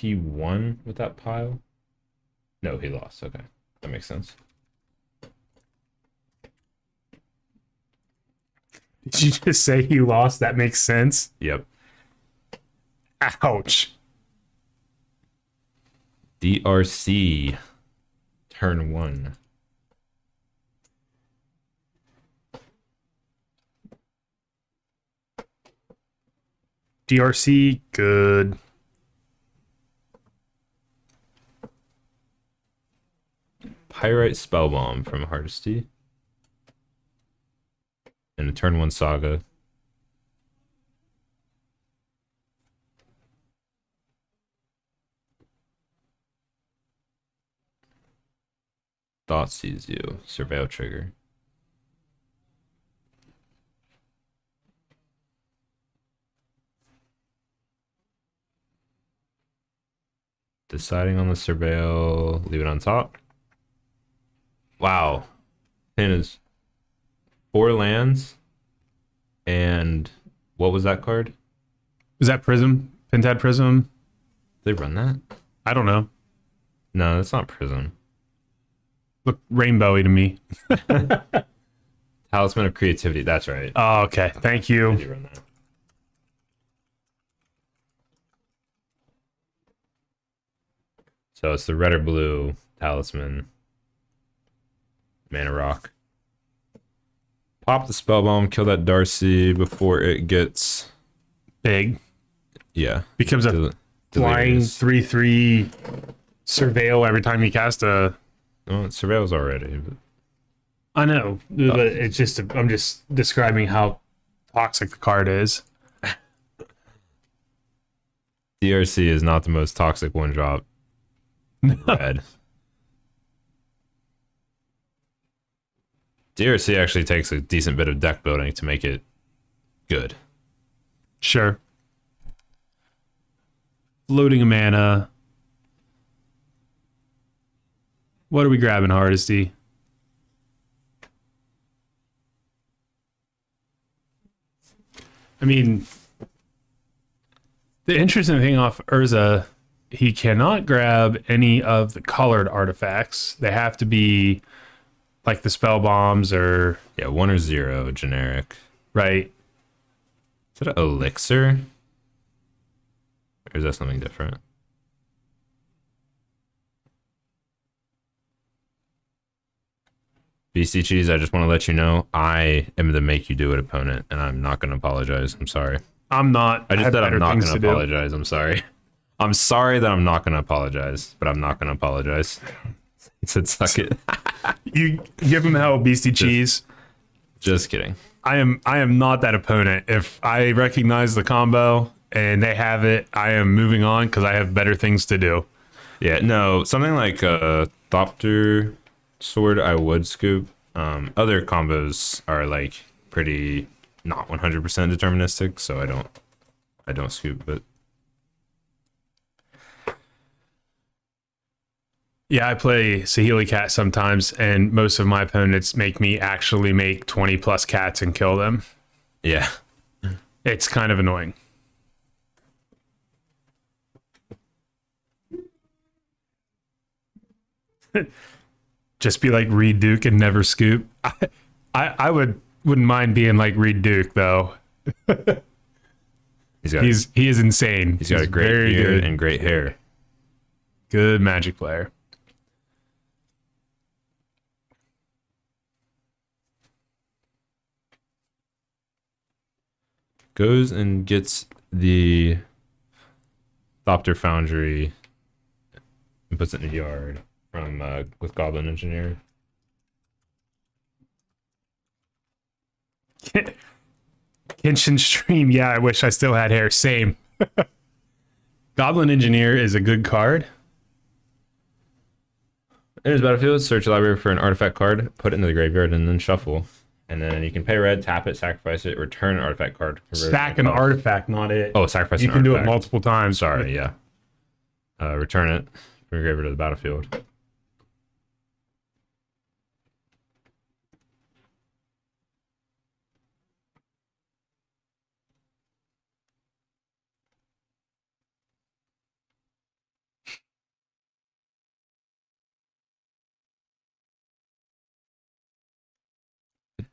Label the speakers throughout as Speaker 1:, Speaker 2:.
Speaker 1: he won with that pile? No, he lost. Okay, that makes sense.
Speaker 2: Did you just say he lost? That makes sense.
Speaker 1: Yep.
Speaker 2: Ouch.
Speaker 1: DRC, turn 1.
Speaker 2: DRC, good.
Speaker 1: Pyrite Spellbomb from Hardesty. And a turn 1 Saga. Thought sees you. Surveil trigger. Deciding on the surveil. Leave it on top. Wow. Pin is 4 lands. And what was that card?
Speaker 2: Is that Prism? Pentad Prism?
Speaker 1: Did they run that?
Speaker 2: I don't know.
Speaker 1: No, that's not Prism.
Speaker 2: Look rainbowy to me.
Speaker 1: Talisman of Creativity. That's right.
Speaker 2: Oh, okay. Thank
Speaker 1: They
Speaker 2: you.
Speaker 1: do run that. So it's the red or blue Talisman. Mana Rock. Pop the Spellbomb, kill that Darcy before it gets...
Speaker 2: Big.
Speaker 1: Yeah.
Speaker 2: Becomes a flying
Speaker 1: delirious.
Speaker 2: 3/3 surveil every time you cast a...
Speaker 1: Oh, it surveils already. But...
Speaker 2: I know, but it's just I'm just describing how toxic the card is.
Speaker 1: DRC is not the most toxic one drop. Red. DRC actually takes a decent bit of deck building to make it good.
Speaker 2: Sure. Loading a mana. What are we grabbing, Hardesty? I mean, the interesting thing off Urza, he cannot grab any of the colored artifacts. They have to be like the spell bombs or...
Speaker 1: Yeah, 1 or 0, generic.
Speaker 2: Right.
Speaker 1: Is that an elixir? Or is that something different? BC Cheese, I just want to let you know, I am the make you do it opponent, and I'm not going to apologize. I'm sorry.
Speaker 2: I'm not.
Speaker 1: I just
Speaker 2: have
Speaker 1: said I'm
Speaker 2: better
Speaker 1: not
Speaker 2: things
Speaker 1: going to
Speaker 2: do.
Speaker 1: apologize. I'm sorry. I'm sorry that I'm not going to apologize, but I'm not going to apologize. He said, suck it.
Speaker 2: You give him hell, Beastie Cheese.
Speaker 1: Just kidding.
Speaker 2: I am not that opponent. If I recognize the combo and they have it, I am moving on because I have better things to do.
Speaker 1: Yeah, no, something like Thopter sword I would scoop. Other combos are like pretty not 100% deterministic, so I don't scoop, but
Speaker 2: Yeah, I play Sahili Cat sometimes, and most of my opponents make me actually make 20 plus cats and kill them.
Speaker 1: yeah.
Speaker 2: It's kind of annoying. Just be like Reed Duke and never scoop. I wouldn't mind being like Reed Duke though. He is insane.
Speaker 1: He's got a great
Speaker 2: very
Speaker 1: beard
Speaker 2: good
Speaker 1: and great hair.
Speaker 2: good Magic player.
Speaker 1: Goes and gets the Thopter Foundry and puts it in the yard from with Goblin Engineer.
Speaker 2: Kenshin Stream. Yeah, I wish I still had hair. Same. Goblin Engineer is a good card.
Speaker 1: Enters battlefield, search the library for an artifact card, put it into the graveyard, and then shuffle. And then you can pay red, tap it, sacrifice it, return an artifact card.
Speaker 2: Stack an artifact, not it.
Speaker 1: Oh, sacrifice
Speaker 2: You
Speaker 1: an
Speaker 2: can do it
Speaker 1: artifact.
Speaker 2: multiple times.
Speaker 1: Sorry, yeah. Return it from your graveyard to the battlefield.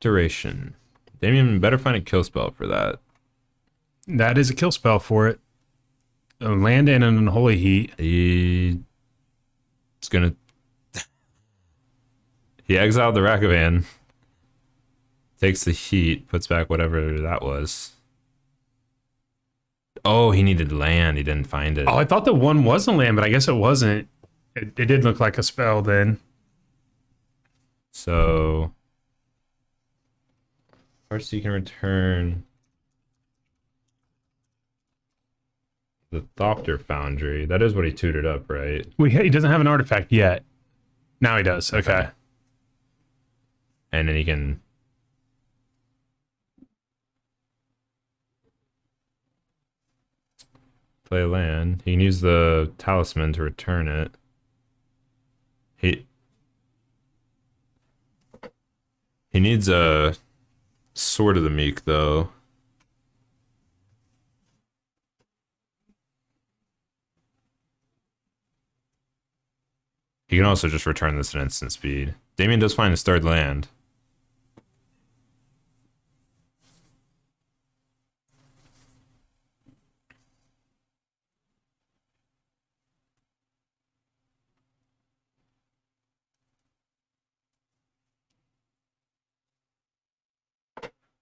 Speaker 1: Duration. Damien better find a kill spell for that.
Speaker 2: That is a kill spell for it. A land and an unholy heat.
Speaker 1: He's gonna. He exiled the Ragavan. Takes the heat, puts back whatever that was. Oh, he needed land. He didn't find it.
Speaker 2: Oh, I thought the one was a land, but I guess it wasn't. It did look like a spell then.
Speaker 1: So, first you can return the Thopter Foundry. That is what he tutored up, right?
Speaker 2: Well, he doesn't have an artifact yet. Now he does. Okay.
Speaker 1: And then he can play a land. He can use the talisman to return it. He needs a Sword of the Meek, though. He can also just return this at instant speed. Damien does find his third land.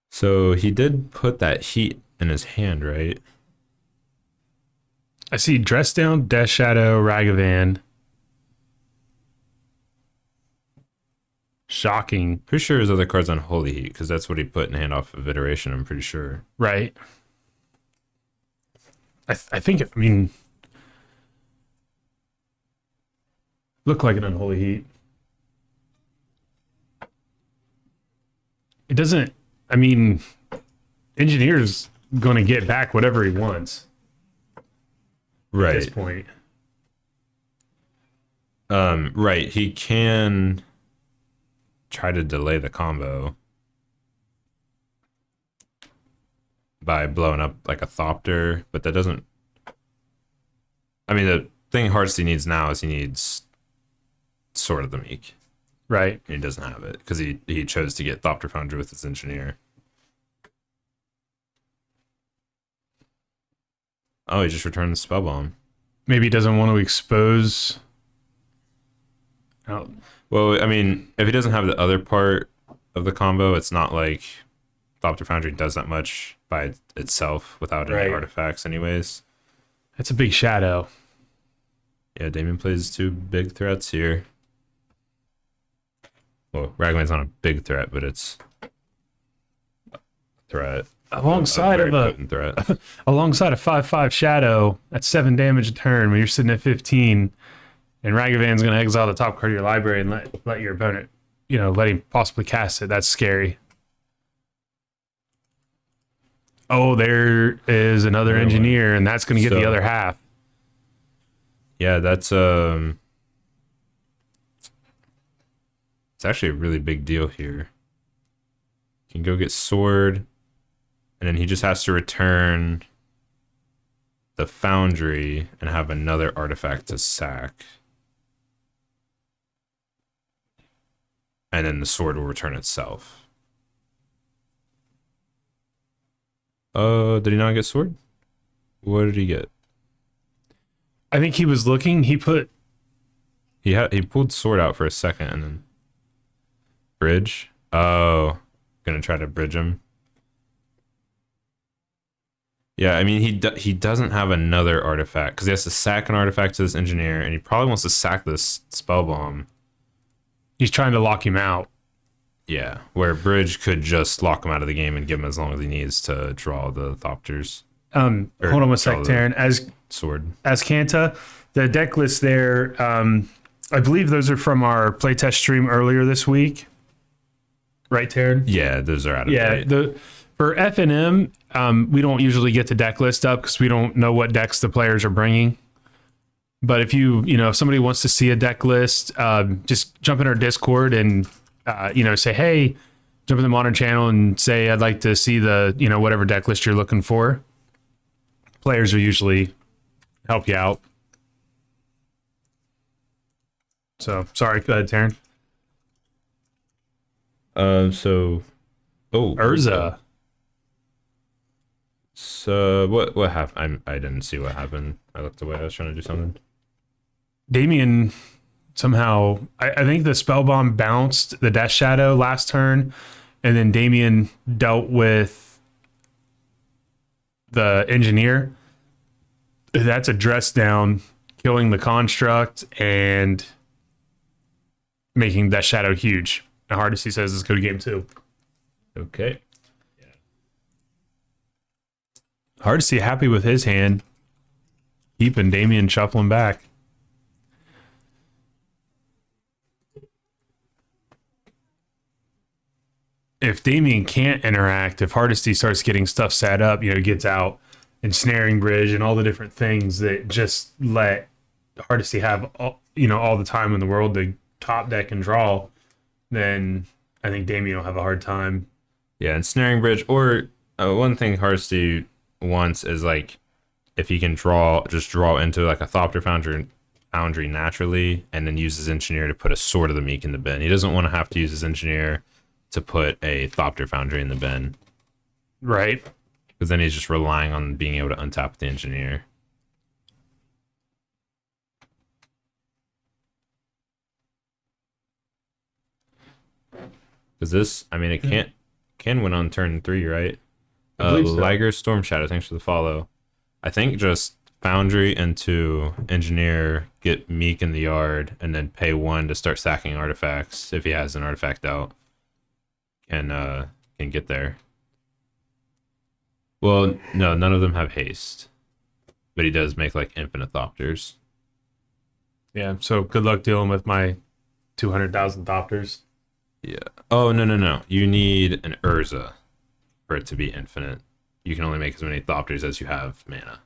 Speaker 1: So he did put that heat in his hand, right?
Speaker 2: I see Dress Down, Death Shadow, Ragavan. Shocking.
Speaker 1: Pretty sure his other card's on Holy Heat, because that's what he put in hand off of Iteration, I'm pretty sure.
Speaker 2: Right. I think, I mean, look like an unholy heat. It doesn't, I mean, Engineer's going to get back whatever he wants
Speaker 1: Right.
Speaker 2: at this point.
Speaker 1: Right. He can try to delay the combo by blowing up like a Thopter, but that doesn't. I mean, the thing Heartsea needs now is he needs Sword of the Meek.
Speaker 2: Right.
Speaker 1: And he doesn't have it because he chose to get Thopter Foundry with his Engineer. Oh, he just returned the Spell Bomb.
Speaker 2: Maybe he doesn't want to expose. Oh,
Speaker 1: Well, I mean, if he doesn't have the other part of the combo, it's not like Thopter Foundry does that much by itself without any
Speaker 2: Right.
Speaker 1: artifacts anyways.
Speaker 2: that's a big shadow.
Speaker 1: Yeah, Damien plays two big threats here. Well, Ragavan's not a big threat, but it's a threat.
Speaker 2: Alongside
Speaker 1: very
Speaker 2: of a
Speaker 1: potent threat.
Speaker 2: alongside a 5/5 shadow, that's 7 damage a turn when you're sitting at 15, and Ragavan's going to exile the top card of your library and let your opponent, let him possibly cast it. That's scary. Oh, there is another
Speaker 1: Another
Speaker 2: engineer, and that's going to get the
Speaker 1: So-
Speaker 2: other half.
Speaker 1: Yeah, that's it's actually a really big deal here. You can go get sword, and then he just has to return the foundry and have another artifact to sack. And then the sword will return itself. Did he not get sword? What did he get?
Speaker 2: I think he was looking. He
Speaker 1: He pulled sword out for a second and then bridge. Oh, gonna try to bridge him. Yeah, I mean he doesn't have another artifact because he has to sack an artifact to this engineer, and he probably wants to sack this spell bomb.
Speaker 2: he's trying to lock him out.
Speaker 1: Yeah, where bridge could just lock him out of the game and give him as long as he needs to draw the Thopters.
Speaker 2: Hold on one sec,
Speaker 1: draw the
Speaker 2: Taryn.
Speaker 1: sword.
Speaker 2: As Kanta, the deck list there, I believe those are from our playtest stream earlier this week. Right, Taryn?
Speaker 1: Yeah, those are out of
Speaker 2: Yeah,
Speaker 1: date.
Speaker 2: for FNM, we don't usually get the deck list up because we don't know what decks the players are bringing. But if if somebody wants to see a deck list, just jump in our Discord and, say, hey, jump in the Modern channel and say, I'd like to see the, whatever deck list you're looking for. Players will usually help you out. So, sorry, go ahead, Taryn.
Speaker 1: So Oh,
Speaker 2: Urza.
Speaker 1: So what happened? I didn't see what happened. I looked away. I was trying to do something.
Speaker 2: Damien somehow, I think the spell bomb bounced the Death Shadow last turn, and then Damien dealt with the engineer. That's a dress down, killing the construct and making Death Shadow huge. And Hardesty says let's go to game 2.
Speaker 1: Okay.
Speaker 2: Hardesty happy with his hand, keeping Damien shuffling back. If Damien can't interact, if Hardesty starts getting stuff set up, gets out ensnaring bridge and all the different things that just let Hardesty have all the time in the world to top deck and draw, then I think Damien will have a hard time.
Speaker 1: Yeah, and snaring bridge, or one thing Hardesty wants is like if he can just draw into like a Thopter foundry naturally, and then use his engineer to put a Sword of the Meek in the bin. He doesn't want to have to use his engineer to put a Thopter foundry in the bin,
Speaker 2: right?
Speaker 1: Because then he's just relying on being able to untap the engineer. Because this, I mean, it can win on turn 3, right?
Speaker 2: I believe so.
Speaker 1: Liger Storm Shadow, thanks for the follow. I think just Foundry into Engineer, get Meek in the yard, and then pay 1 to start stacking artifacts if he has an artifact out. Can get there. Well, no, none of them have haste. But he does make like infinite Thopters.
Speaker 2: Yeah, so good luck dealing with my 200,000 Thopters.
Speaker 1: Yeah. Oh, no. You need an Urza for it to be infinite. You can only make as many Thopters as you have mana.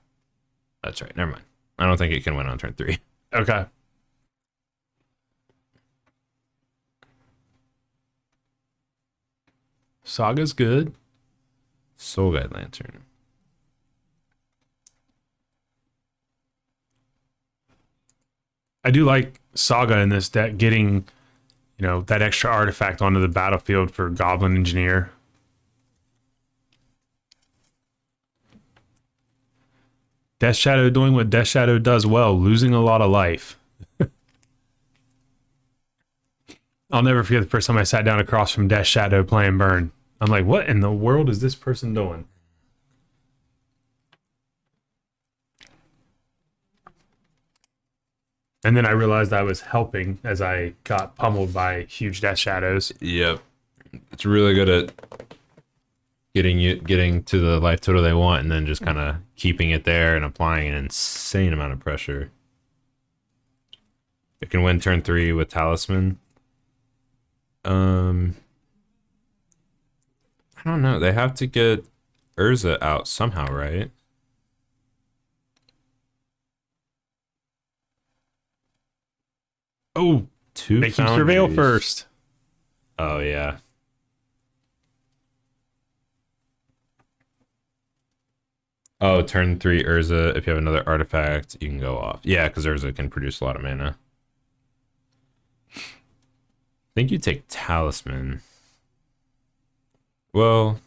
Speaker 1: That's right. Never mind. I don't think it can win on turn 3.
Speaker 2: Okay. Saga's good.
Speaker 1: Soul Guide Lantern.
Speaker 2: I do like Saga in this deck, getting, that extra artifact onto the battlefield for Goblin Engineer. Death Shadow doing what Death Shadow does well, losing a lot of life. I'll never forget the first time I sat down across from Death Shadow playing Burn. I'm like, what in the world is this person doing? And then I realized I was helping as I got pummeled by huge Death Shadows.
Speaker 1: Yep. It's really good at getting to the life total they want and then just kind of keeping it there and applying an insane amount of pressure. It can win turn 3 with Talisman. I don't know. They have to get Urza out somehow, right?
Speaker 2: Oh, make him surveil first.
Speaker 1: Oh, yeah. Oh, turn 3 Urza. If you have another artifact, you can go off. Yeah, because Urza can produce a lot of mana. I think you take Talisman. Well,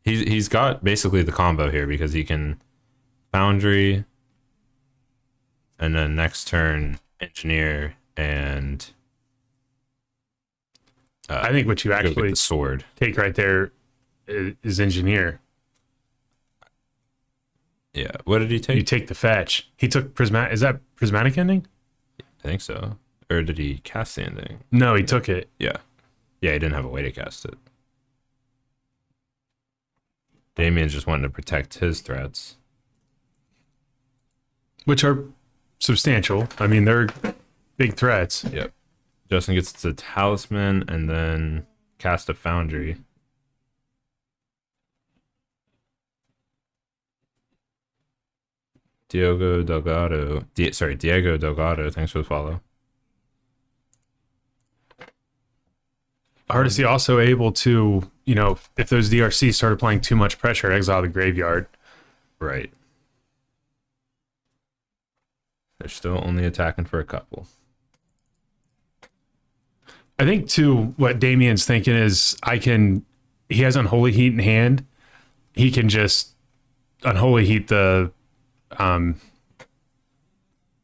Speaker 1: he's got basically the combo here because he can Foundry, and then next turn Engineer, and
Speaker 2: I think what you actually
Speaker 1: the sword
Speaker 2: take right there is Engineer.
Speaker 1: Yeah. What did he take?
Speaker 2: You take the fetch. He took Prismatic. Is that Prismatic Ending?
Speaker 1: I think so. Or did he cast the ending?
Speaker 2: No, he took it.
Speaker 1: Yeah. Yeah, he didn't have a way to cast it. Damien's just wanting to protect his threats.
Speaker 2: Which are substantial. I mean, they're big threats.
Speaker 1: Yep. Justin gets the Talisman and then cast a Foundry. Diego Delgado. Diego Delgado. Thanks for the follow.
Speaker 2: Hardesty also able to, if those DRC started playing too much pressure, exile the graveyard.
Speaker 1: Right. They're still only attacking for a couple.
Speaker 2: I think, too, what Damien's thinking is I can he has Unholy Heat in hand, he can just Unholy Heat the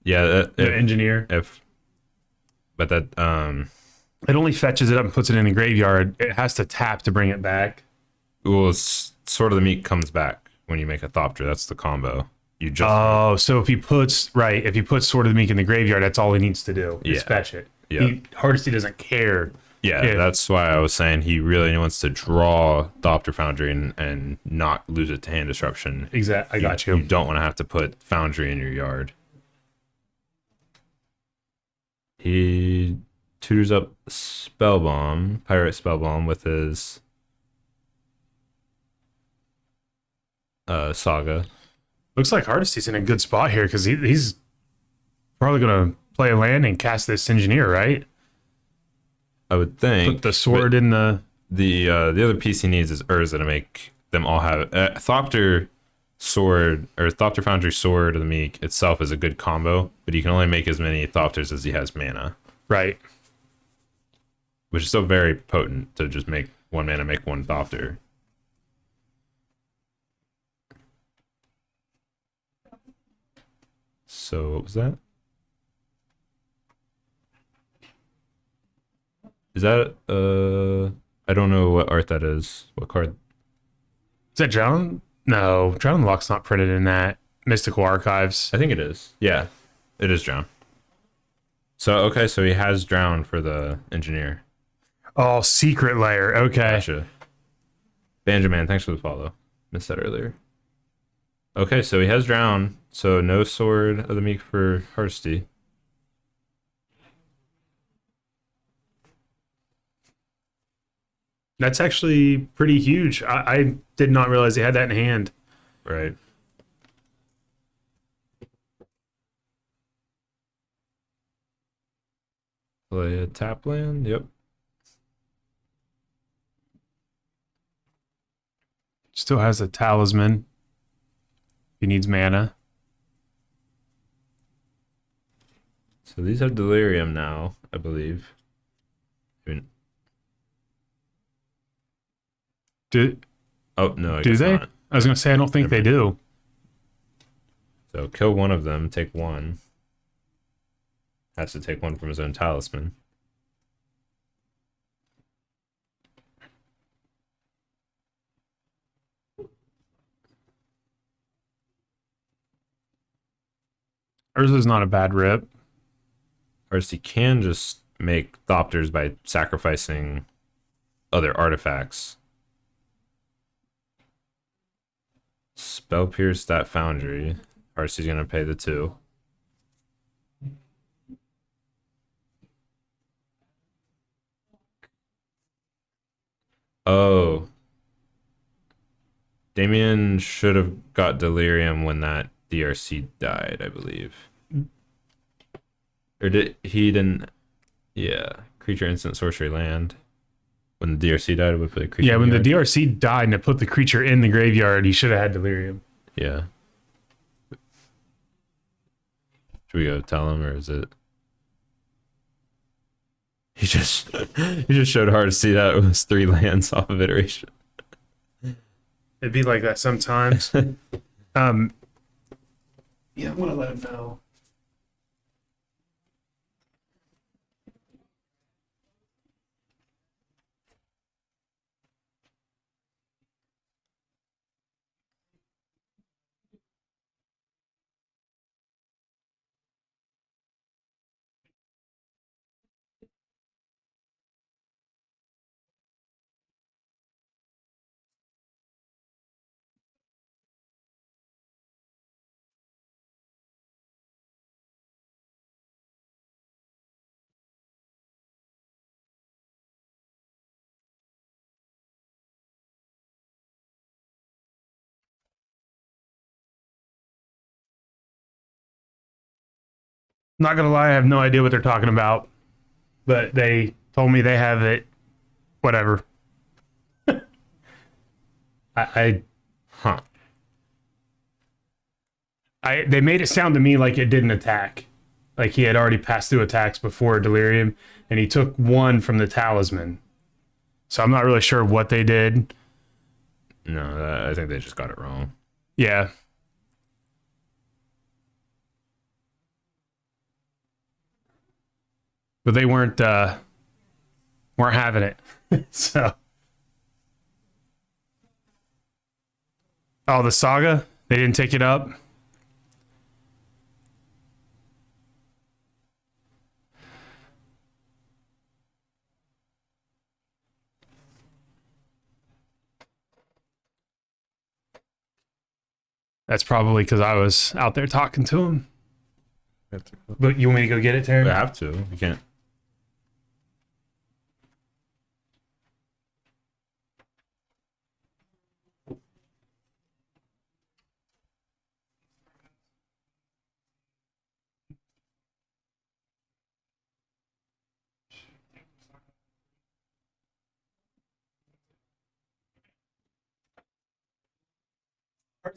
Speaker 1: Yeah,
Speaker 2: the engineer.
Speaker 1: But that
Speaker 2: It only fetches it up and puts it in the graveyard. It has to tap to bring it back.
Speaker 1: well, Sword of the Meek comes back when you make a Thopter. That's the combo. You just
Speaker 2: Oh, so if he puts Sword of the Meek in the graveyard, that's all he needs to do is
Speaker 1: Yeah.
Speaker 2: fetch it.
Speaker 1: Yeah.
Speaker 2: Hardesty doesn't care.
Speaker 1: yeah, that's why I was saying he really wants to draw Thopter Foundry and not lose it to hand disruption.
Speaker 2: Exactly. I got you.
Speaker 1: You don't want to have to put Foundry in your yard. He tutors up Spellbomb, Pirate Spellbomb with his Saga.
Speaker 2: Looks like Hardesty's in a good spot here because he's probably going to play a land and cast this engineer, right?
Speaker 1: I would think.
Speaker 2: Put the sword in the...
Speaker 1: The other piece he needs is Urza to make them all have Thopter Sword or Thopter Foundry Sword of the Meek itself is a good combo, but he can only make as many Thopters as he has mana,
Speaker 2: Right.
Speaker 1: which is still very potent to just make one mana make one Thopter. So what was that? Is that I don't know what art that is. What card?
Speaker 2: Is that Drown? No, Drown Lock's not printed in that. Mystical Archives.
Speaker 1: I think it is. Yeah, it is Drown. So okay, so he has Drown for the engineer.
Speaker 2: Oh, Secret Lair. Okay.
Speaker 1: Gotcha. Banjaman, thanks for the follow. Missed that earlier. Okay, so he has Drown, so no Sword of the Meek for Hardesty.
Speaker 2: That's actually pretty huge. I did not realize he had that in hand.
Speaker 1: Right. Play a tap land, yep.
Speaker 2: Still has a talisman. He needs mana.
Speaker 1: So these have Delirium now, I believe. Oh no, I
Speaker 2: Do
Speaker 1: guess
Speaker 2: they?
Speaker 1: not.
Speaker 2: I was gonna say I don't think they do.
Speaker 1: So kill one of them, take one. Has to take one from his own talisman.
Speaker 2: Urza's not a bad rip.
Speaker 1: Or he can just make Thopters by sacrificing other artifacts. Spell Pierce that Foundry. Arcee's gonna pay the 2. Oh. Damien should have got Delirium when that DRC died, I believe. Or he didn't? Yeah. Creature, instant, sorcery, land. When the DRC died, it would put a creature.
Speaker 2: Yeah, when the
Speaker 1: in the yard.
Speaker 2: DRC died and it put the creature in the graveyard, he should have had Delirium.
Speaker 1: Yeah. Should we go tell him, or is it? He just showed hard to see that it was 3 lands off of iteration.
Speaker 2: It'd be like that sometimes. Yeah, I want to let him know. Not gonna lie, I have no idea what they're talking about, but they told me they have it. Whatever.
Speaker 1: Huh.
Speaker 2: They made it sound to me like it didn't attack, like he had already passed through attacks before Delirium, and he took one from the talisman. So I'm not really sure what they did.
Speaker 1: No, I think they just got it wrong.
Speaker 2: Yeah. But they weren't having it. So the saga, they didn't take it up. That's probably because I was out there talking to him. But you want me to go get it, Terry?
Speaker 1: I have to. You can't.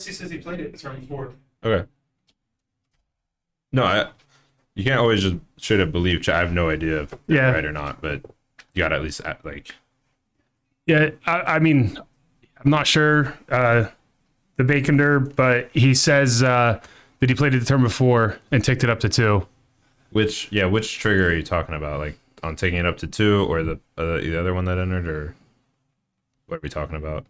Speaker 2: He says he played it. It's round 4.
Speaker 1: Okay. No, you can't always just straight up believe chat. I have no idea if they're right or not, but you gotta at least act like.
Speaker 2: Yeah, I mean, I'm not sure the Baconder, but he says that he played it the turn before and ticked it up to 2.
Speaker 1: Which trigger are you talking about? Like on taking it up to 2, or the other one that entered, or what are we talking about?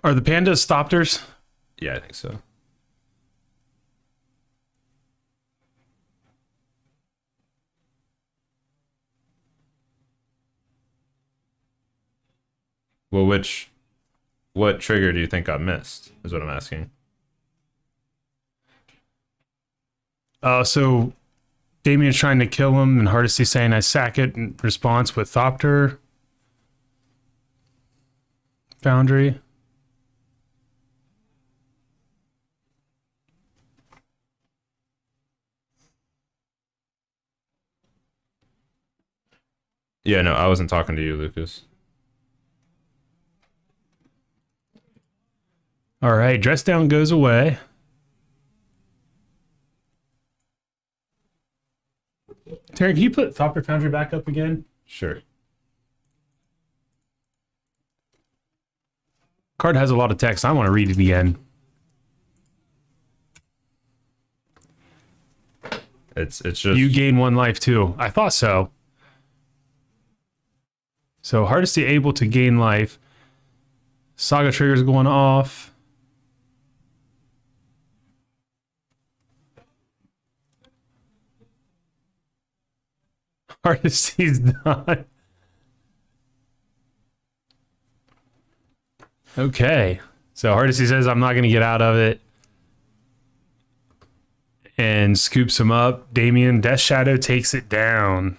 Speaker 2: Are the pandas Thopters?
Speaker 1: Yeah, I think so. Well, what trigger do you think got missed? Is what I'm asking.
Speaker 2: So Damien's trying to kill him, and Hardesty saying I sack it in response with Thopter. Foundry.
Speaker 1: Yeah, no, I wasn't talking to you, Lucas.
Speaker 2: All right, dress down goes away. Terry, can you put Thopter Foundry back up again?
Speaker 1: Sure.
Speaker 2: Card has a lot of text. I want to read it again.
Speaker 1: It's just
Speaker 2: You gain 1 life too. I thought so. So Hardesty able to gain life. Saga triggers going off. Hardesty's done. Okay. So Hardesty says I'm not going to get out of it. And scoops him up. Damien, Death Shadow takes it down.